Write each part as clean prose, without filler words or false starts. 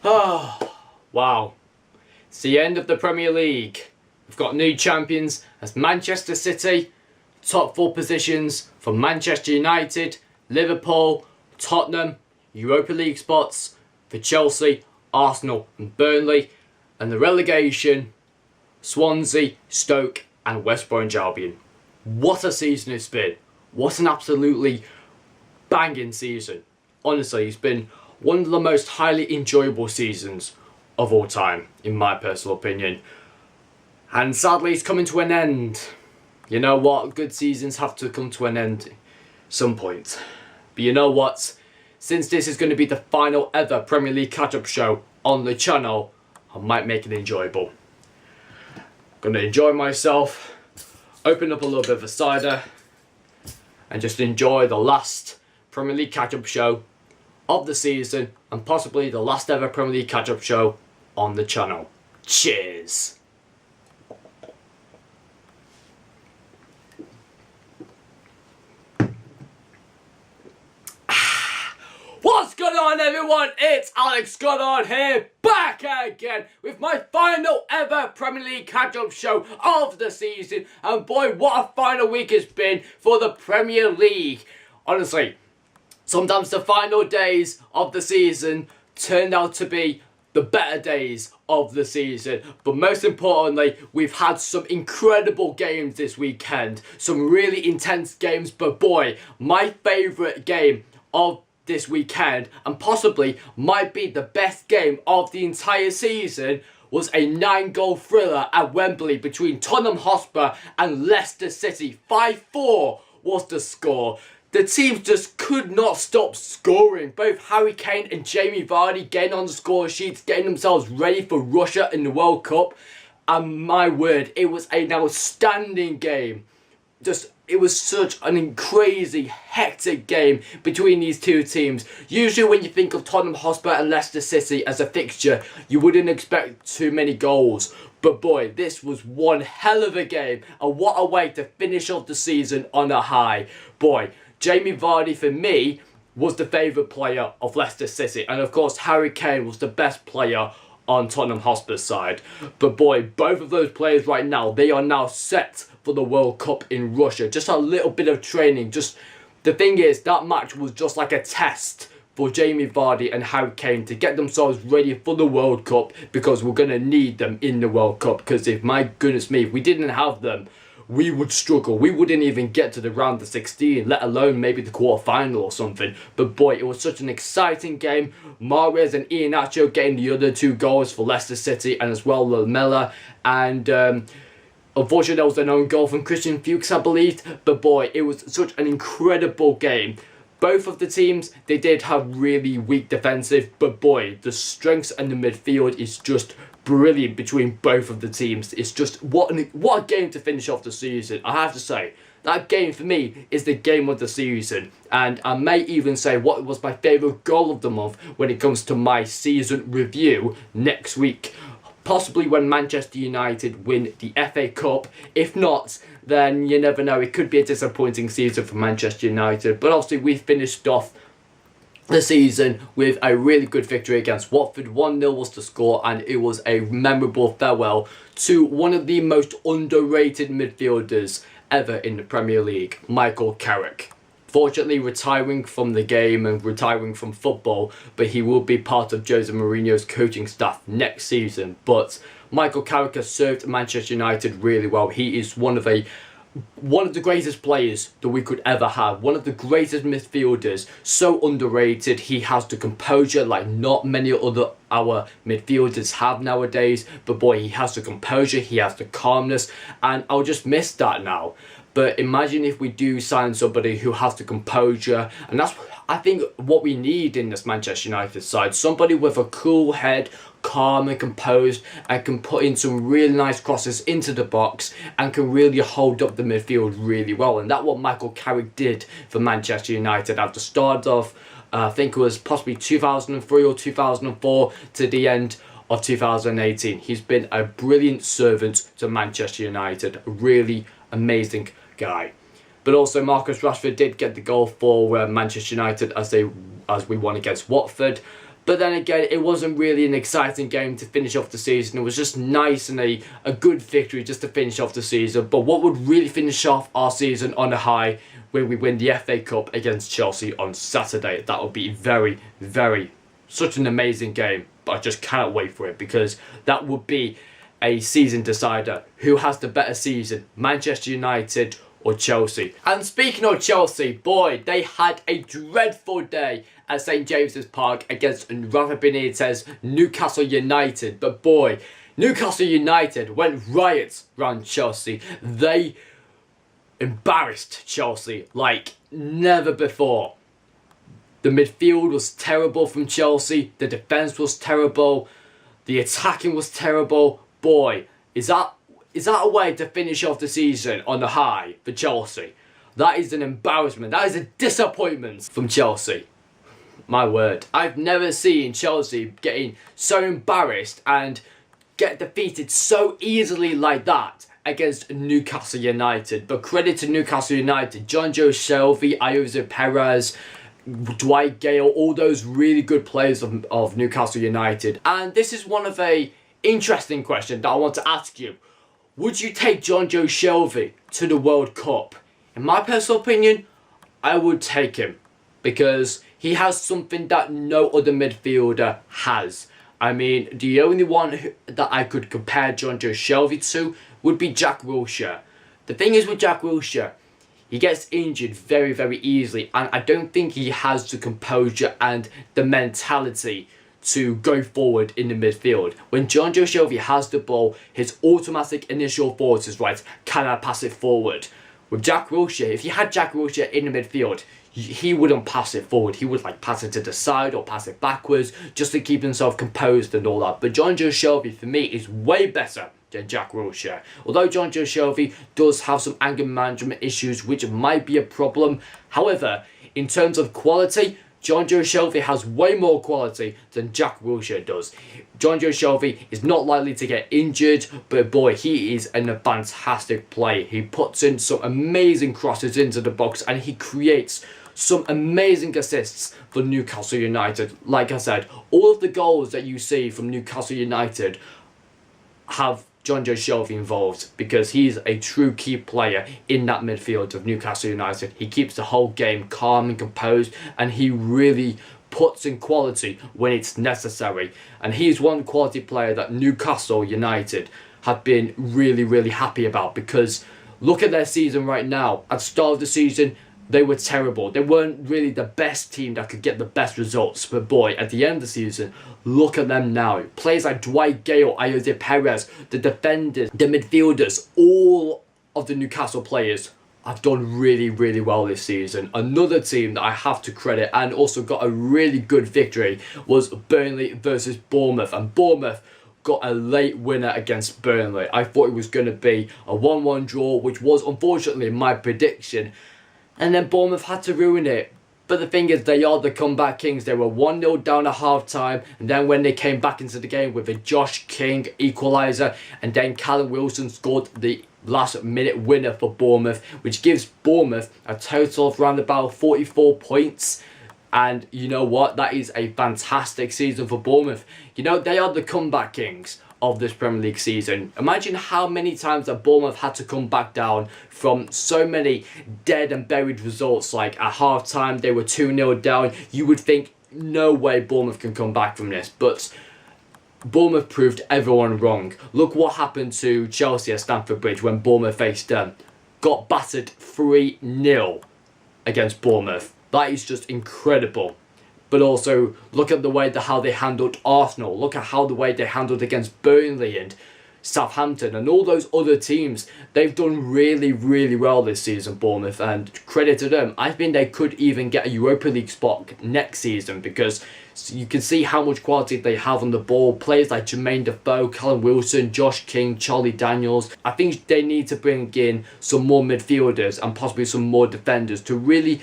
Oh, wow. It's the end of the Premier League. We've got new champions as Manchester City, top 4 positions for Manchester United, Liverpool, Tottenham, Europa League spots for Chelsea, Arsenal and Burnley, and the relegation, Swansea, Stoke and West Bromwich Albion. What a season it's been. What an absolutely banging season. Honestly, it's been one of the most highly enjoyable seasons of all time, in my personal opinion. And sadly, it's coming to an end. You know what? Good seasons have to come to an end some point. But you know what? Since this is going to be the final ever Premier League catch-up show on the channel, I might make it enjoyable. Going to enjoy myself, open up a little bit of a cider, and just enjoy the last Premier League catch-up show of the season, and possibly the last ever Premier League catch-up show on the channel. Cheers! What's going on, everyone? It's Alex Goddard here, back again with my final ever Premier League catch-up show of the season. And boy, what a final week it's been for the Premier League. Honestly, sometimes the final days of the season turned out to be the better days of the season. But most importantly, we've had some incredible games this weekend. Some really intense games, but boy, my favourite game of this weekend, and possibly might be the best game of the entire season, was a 9-goal thriller at Wembley between Tottenham Hotspur and Leicester City. 5-4 was the score. The teams just could not stop scoring. Both Harry Kane and Jamie Vardy getting on the score sheets, getting themselves ready for Russia in the World Cup. And my word, it was an outstanding game. It was such an crazy, hectic game between these two teams. Usually when you think of Tottenham Hotspur and Leicester City as a fixture, you wouldn't expect too many goals. But boy, this was one hell of a game, and what a way to finish off the season on a high. Boy, Jamie Vardy for me was the favourite player of Leicester City, and of course Harry Kane was the best player on Tottenham Hotspur's side. But boy, both of those players right now, they are now set for the World Cup in Russia. Just a little bit of training. The thing is, that match was just like a test for Jamie Vardy and Harry Kane to get themselves ready for the World Cup, because we're going to need them in the World Cup. Because if, my goodness me, if we didn't have them, we would struggle. We wouldn't even get to the round of 16, let alone maybe the quarter-final or something. But boy, it was such an exciting game. Mahrez and Iheanacho getting the other 2 goals for Leicester City, and as well Lamela. And unfortunately, there was an own goal from Christian Fuchs, I believe. But boy, it was such an incredible game. Both of the teams, they did have really weak defensive, but boy, the strengths in the midfield is just brilliant between both of the teams. It's just what a game to finish off the season. I have to say, that game for me is the game of the season, and I may even say what was my favourite goal of the month when it comes to my season review next week. Possibly when Manchester United win the FA Cup. If not, then you never know, it could be a disappointing season for Manchester United. But obviously we finished off the season with a really good victory against Watford. 1-0 was the score, and it was a memorable farewell to one of the most underrated midfielders ever in the Premier League, Michael Carrick. Fortunately retiring from the game and retiring from football, but he will be part of Jose Mourinho's coaching staff next season. But Michael Carrick has served Manchester United really well. He is one of the greatest players that we could ever have. One of the greatest midfielders. So underrated. He has the composure like not many other our midfielders have nowadays. But boy, he has the composure. He has the calmness. And I'll just miss that now. But imagine if we do sign somebody who has the composure. And that's, I think, what we need in this Manchester United side. Somebody with a cool head, calm and composed, and can put in some really nice crosses into the box and can really hold up the midfield really well. And that's what Michael Carrick did for Manchester United at the start of, I think it was possibly 2003 or 2004 to the end of 2018. He's been a brilliant servant to Manchester United. A really amazing guy. But also Marcus Rashford did get the goal for Manchester United as we won against Watford. But then again, it wasn't really an exciting game to finish off the season. It was just nice and a good victory just to finish off the season. But what would really finish off our season on a high when we win the FA Cup against Chelsea on Saturday? That would be very, very, such an amazing game. But I just cannot wait for it, because that would be a season decider. Who has the better season, Manchester United or Chelsea? And speaking of Chelsea, boy, they had a dreadful day at St James's Park against Rafa Benitez's Newcastle United. But boy, Newcastle United went riot around Chelsea. They embarrassed Chelsea like never before. The midfield was terrible from Chelsea. The defence was terrible. The attacking was terrible. Boy, is that a way to finish off the season on a high for Chelsea? That is an embarrassment. That is a disappointment from Chelsea. My word. I've never seen Chelsea getting so embarrassed and get defeated so easily like that against Newcastle United. But credit to Newcastle United. Jonjo Shelvey, Ayoze Perez, Dwight Gale, all those really good players of Newcastle United. And this is one of a interesting question that I want to ask you. Would you take Jonjo Shelvey to the World Cup? In my personal opinion, I would take him, because he has something that no other midfielder has. I mean, the only one that I could compare Jonjo Shelvey to would be Jack Wilshere. The thing is with Jack Wilshere, he gets injured very, very easily, and I don't think he has the composure and the mentality to go forward in the midfield. When Jonjo Shelvey has the ball, his automatic initial thought is, right, can I pass it forward? With Jack Wilshere, if you had Jack Wilshere in the midfield, he wouldn't pass it forward. He would pass it to the side or pass it backwards just to keep himself composed and all that. But Jonjo Shelvey, for me, is way better than Jack Wilshere. Although Jonjo Shelvey does have some anger management issues, which might be a problem. However, in terms of quality, Jonjo Shelvey has way more quality than Jack Wilshere does. Jonjo Shelvey is not likely to get injured, but boy, he is a fantastic player. He puts in some amazing crosses into the box, and he creates some amazing assists for Newcastle United. Like I said, all of the goals that you see from Newcastle United have Jonjo Shelvey involved, because he's a true key player in that midfield of Newcastle United. He keeps the whole game calm and composed, and he really puts in quality when it's necessary. And he's one quality player that Newcastle United have been really, really happy about, because look at their season right now. At the start of the season, they were terrible. They weren't really the best team that could get the best results. But boy, at the end of the season, look at them now. Players like Dwight Gale, Ayoze Perez, the defenders, the midfielders, all of the Newcastle players have done really, really well this season. Another team that I have to credit and also got a really good victory was Burnley versus Bournemouth. And Bournemouth got a late winner against Burnley. I thought it was going to be a 1-1 draw, which was unfortunately my prediction. And then Bournemouth had to ruin it. But the thing is, they are the comeback kings. They were 1-0 down at half-time. And then when they came back into the game with a Josh King equaliser, and then Callum Wilson scored the last-minute winner for Bournemouth, which gives Bournemouth a total of around about 44 points. And you know what? That is a fantastic season for Bournemouth. You know, they are the comeback kings of this Premier League season. Imagine how many times that Bournemouth had to come back down from so many dead and buried results. Like at half time they were 2-0 down. You would think no way Bournemouth can come back from this, but Bournemouth proved everyone wrong. Look what happened to Chelsea at Stamford Bridge when Bournemouth faced them. Got battered 3-0 against Bournemouth. That is just incredible. But also, look at the way how they handled Arsenal. Look at how the way they handled against Burnley and Southampton and all those other teams. They've done really, really well this season, Bournemouth, and credit to them. I think they could even get a Europa League spot next season, because you can see how much quality they have on the ball. Players like Jermaine Defoe, Callum Wilson, Josh King, Charlie Daniels. I think they need to bring in some more midfielders and possibly some more defenders to really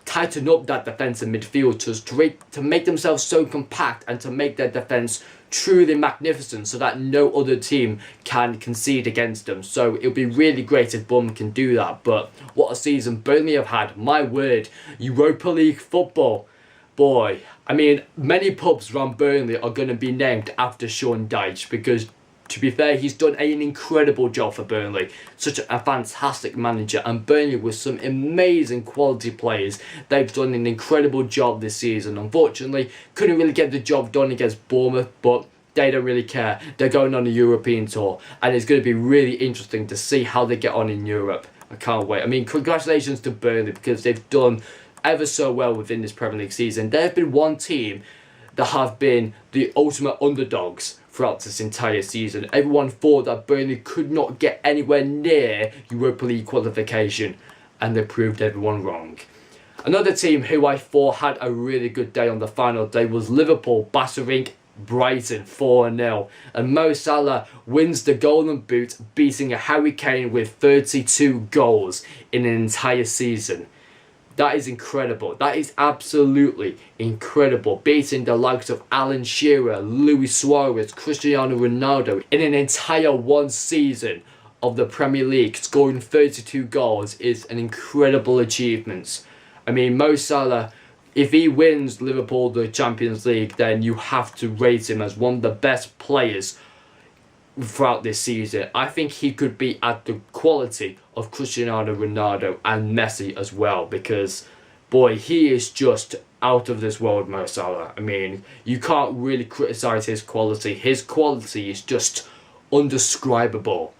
tighten up that defensive midfield to make themselves so compact and to make their defence truly magnificent, so that no other team can concede against them. So it'll be really great if Bournemouth can do that. But what a season Burnley have had. My word, Europa League football. Boy, I mean, many pubs around Burnley are going to be named after Sean Dyche because, to be fair, he's done an incredible job for Burnley. Such a fantastic manager, and Burnley with some amazing quality players. They've done an incredible job this season. Unfortunately, couldn't really get the job done against Bournemouth, but they don't really care. They're going on a European tour, and it's going to be really interesting to see how they get on in Europe. I can't wait. I mean, congratulations to Burnley because they've done ever so well within this Premier League season. There have been one team that have been the ultimate underdogs throughout this entire season. Everyone thought that Burnley could not get anywhere near Europa League qualification, and they proved everyone wrong. Another team who I thought had a really good day on the final day was Liverpool battering Brighton 4-0, and Mo Salah wins the Golden Boot, beating a Harry Kane with 32 goals in an entire season. That is incredible. That is absolutely incredible. Beating the likes of Alan Shearer, Luis Suarez, Cristiano Ronaldo in an entire one season of the Premier League, scoring 32 goals is an incredible achievement. I mean, Mo Salah, if he wins Liverpool the Champions League, then you have to rate him as one of the best players throughout this season. I think he could be at the quality of Cristiano Ronaldo and Messi as well, because boy, he is just out of this world, Mo Salah. I mean, you can't really criticise his quality. His quality is just undescribable.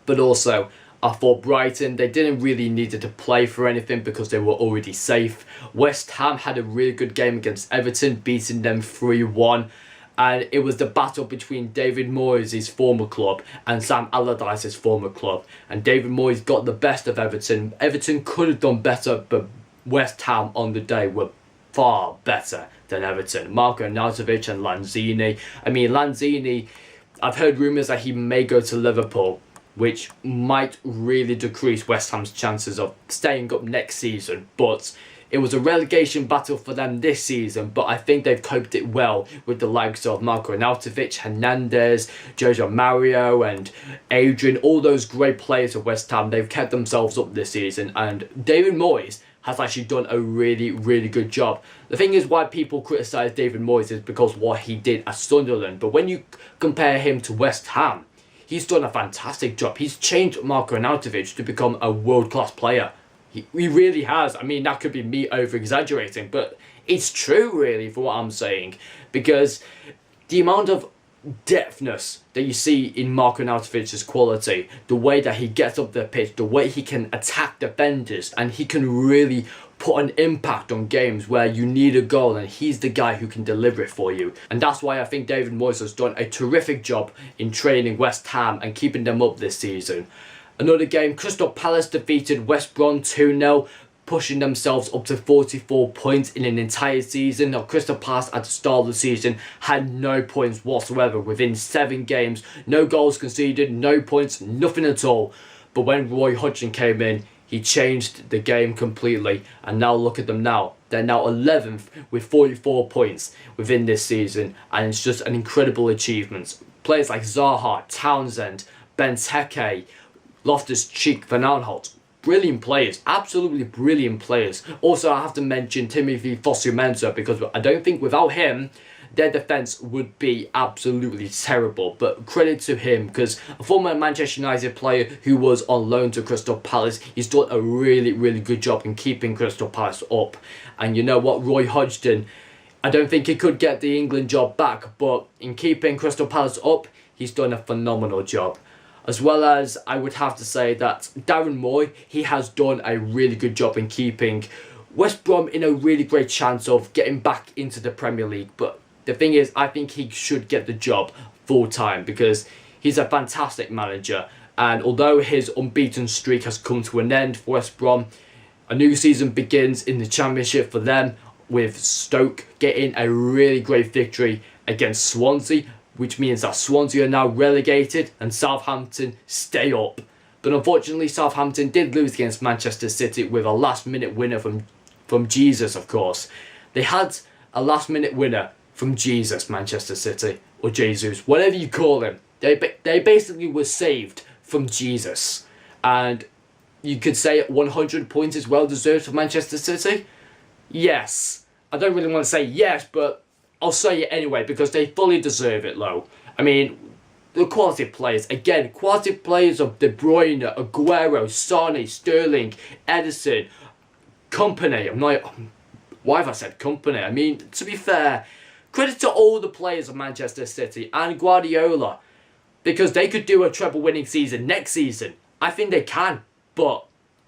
But also, I thought Brighton, they didn't really need to play for anything because they were already safe. West Ham had a really good game against Everton, beating them 3-1. And it was the battle between David Moyes' former club and Sam Allardyce's former club. And David Moyes got the best of Everton. Everton could have done better, but West Ham on the day were far better than Everton. Marko Arnautovic and Lanzini. I mean, Lanzini, I've heard rumours that he may go to Liverpool, which might really decrease West Ham's chances of staying up next season. But it was a relegation battle for them this season, but I think they've coped it well with the likes of Marko Arnautovic, Hernandez, Jojo Mario and Adrian, all those great players of West Ham. They've kept themselves up this season, and David Moyes has actually done a really, really good job. The thing is, why people criticise David Moyes is because what he did at Sunderland, but when you compare him to West Ham, he's done a fantastic job. He's changed Marko Arnautovic to become a world-class player. He really has. I mean, that could be me over-exaggerating, but it's true, really, for what I'm saying. Because the amount of depthness that you see in Marko Arnautovic's quality, the way that he gets up the pitch, the way he can attack defenders, and he can really put an impact on games where you need a goal, and he's the guy who can deliver it for you. And that's why I think David Moyes has done a terrific job in training West Ham and keeping them up this season. Another game, Crystal Palace defeated West Brom 2-0, pushing themselves up to 44 points in an entire season. Now, Crystal Palace at the start of the season had no points whatsoever within 7 games. No goals conceded, no points, nothing at all. But when Roy Hodgson came in, he changed the game completely. And now look at them now. They're now 11th with 44 points within this season. And it's just an incredible achievement. Players like Zaha, Townsend, Benteke, Loftus-Cheek, Van Aanholt, brilliant players, absolutely brilliant players. Also, I have to mention Timothy Fosu-Mensah, because I don't think without him, their defence would be absolutely terrible. But credit to him, because a former Manchester United player who was on loan to Crystal Palace, he's done a really, really good job in keeping Crystal Palace up. And you know what, Roy Hodgson, I don't think he could get the England job back, but in keeping Crystal Palace up, he's done a phenomenal job. As well as, I would have to say that Darren Moy, he has done a really good job in keeping West Brom in a really great chance of getting back into the Premier League. But the thing is, I think he should get the job full time because he's a fantastic manager. And although his unbeaten streak has come to an end for West Brom, a new season begins in the Championship for them, with Stoke getting a really great victory against Swansea, which means that Swansea are now relegated and Southampton stay up. But unfortunately, Southampton did lose against Manchester City with a last-minute winner from Jesus, of course. They had a last-minute winner from Jesus, Manchester City, or Jesus, whatever you call him. They basically were saved from Jesus. And you could say 100 points is well-deserved for Manchester City? Yes. I don't really want to say yes, but I'll say it anyway because they fully deserve it, though. I mean, the quality players, again, quality players of De Bruyne, Aguero, Sane, Sterling, Ederson, Kompany. Why have I said Kompany? I mean, to be fair, credit to all the players of Manchester City and Guardiola, because they could do a treble winning season next season. I think they can, but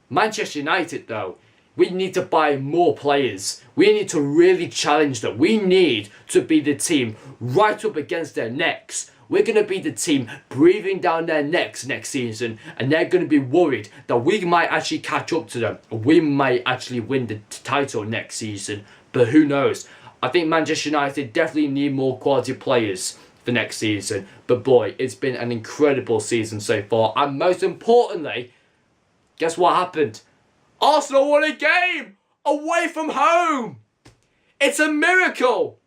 Manchester United, though, we need to buy more players. We need to really challenge them. We need to be the team right up against their necks. We're going to be the team breathing down their necks next season, and they're going to be worried that we might actually catch up to them. We might actually win the title next season, but who knows? I think Manchester United definitely need more quality players for next season. But boy, it's been an incredible season so far, and most importantly, guess what happened? Arsenal won a game away from home. It's a miracle.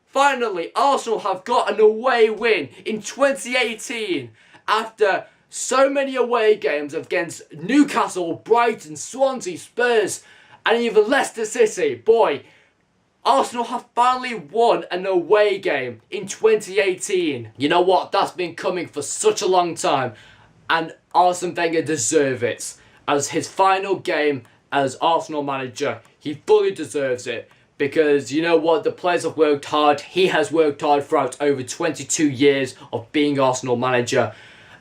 Finally, Arsenal have got an away win in 2018 after so many away games against Newcastle, Brighton, Swansea, Spurs, and even Leicester City. Boy, Arsenal have finally won an away game in 2018. You know what? That's been coming for such a long time, and Arsene Wenger deserves it. As his final game as Arsenal manager, he fully deserves it. Because you know what, the players have worked hard. He has worked hard throughout over 22 years of being Arsenal manager.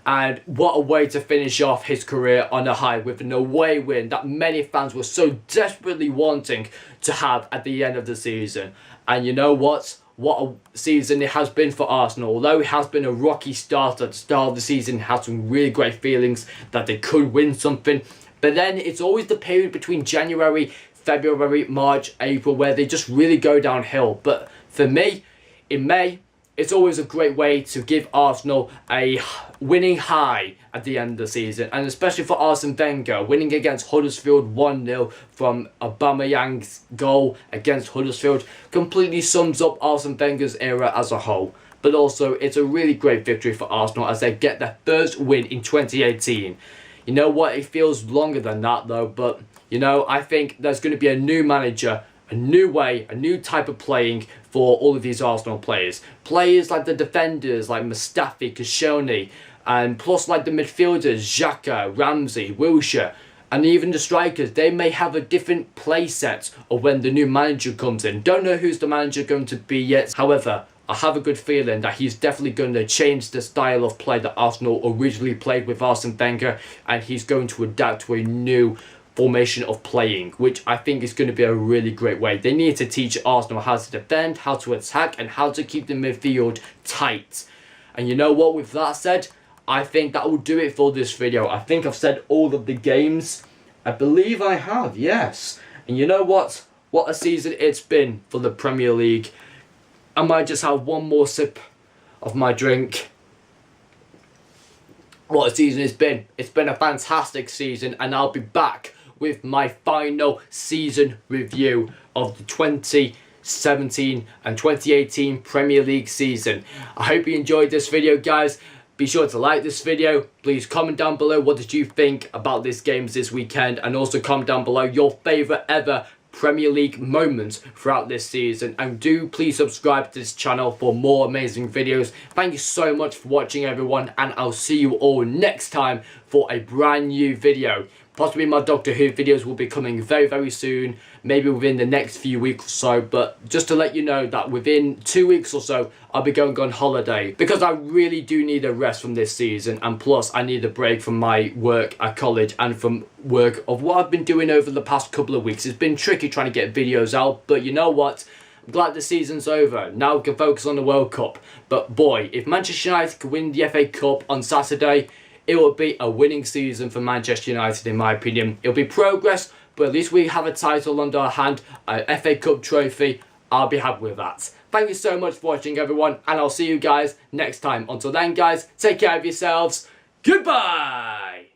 And what a way to finish off his career on a high with an away win that many fans were so desperately wanting to have at the end of the season. And you know what? What a season it has been for Arsenal. Although it has been a rocky start at the start of the season, had some really great feelings that they could win something. But then it's always the period between January, February, March, April, where they just really go downhill. But for me, in May, it's always a great way to give Arsenal a winning high at the end of the season. And especially for Arsene Wenger, winning against Huddersfield 1-0 from Aubameyang's goal against Huddersfield completely sums up Arsene Wenger's era as a whole. But also, it's a really great victory for Arsenal as they get their first win in 2018. You know what, it feels longer than that though, but you know, I think there's going to be a new manager, a new way, a new type of playing for all of these Arsenal players. Players like the defenders, like Mustafi, Koscielny, and plus like the midfielders, Xhaka, Ramsey, Wilshere, and even the strikers. They may have a different play set of when the new manager comes in. Don't know who's the manager going to be yet. However, I have a good feeling that he's definitely going to change the style of play that Arsenal originally played with Arsene Wenger, and he's going to adapt to a new formation of playing, which I think is going to be a really great way. They need to teach Arsenal how to defend, how to attack, and how to keep the midfield tight. And you know what, with that said, I think that will do it for this video. I think I've said all of the games. I believe I have, yes. And you know what? What a season it's been for the Premier League. I might just have one more sip of my drink. What a season it's been. It's been a fantastic season, and I'll be back with my final season review of the 2017 and 2018 Premier League season. I hope you enjoyed this video, guys. Be sure to like this video. Please comment down below what did you think about these games this weekend, and also comment down below your favourite ever Premier League moments throughout this season. And do please subscribe to this channel for more amazing videos. Thank you so much for watching, everyone, and I'll see you all next time for a brand new video. Possibly my Doctor Who videos will be coming very, very soon, maybe within the next few weeks or so. But just to let you know that within 2 weeks or so, I'll be going on holiday, because I really do need a rest from this season, and plus I need a break from my work at college and from work of what I've been doing over the past couple of weeks. It's been tricky trying to get videos out, but you know what? I'm glad the season's over. Now we can focus on the World Cup. But boy, if Manchester United can win the FA Cup on Saturday, it will be a winning season for Manchester United, in my opinion. It'll be progress, but at least we have a title under our hand, a FA Cup trophy. I'll be happy with that. Thank you so much for watching, everyone, and I'll see you guys next time. Until then, guys, take care of yourselves. Goodbye!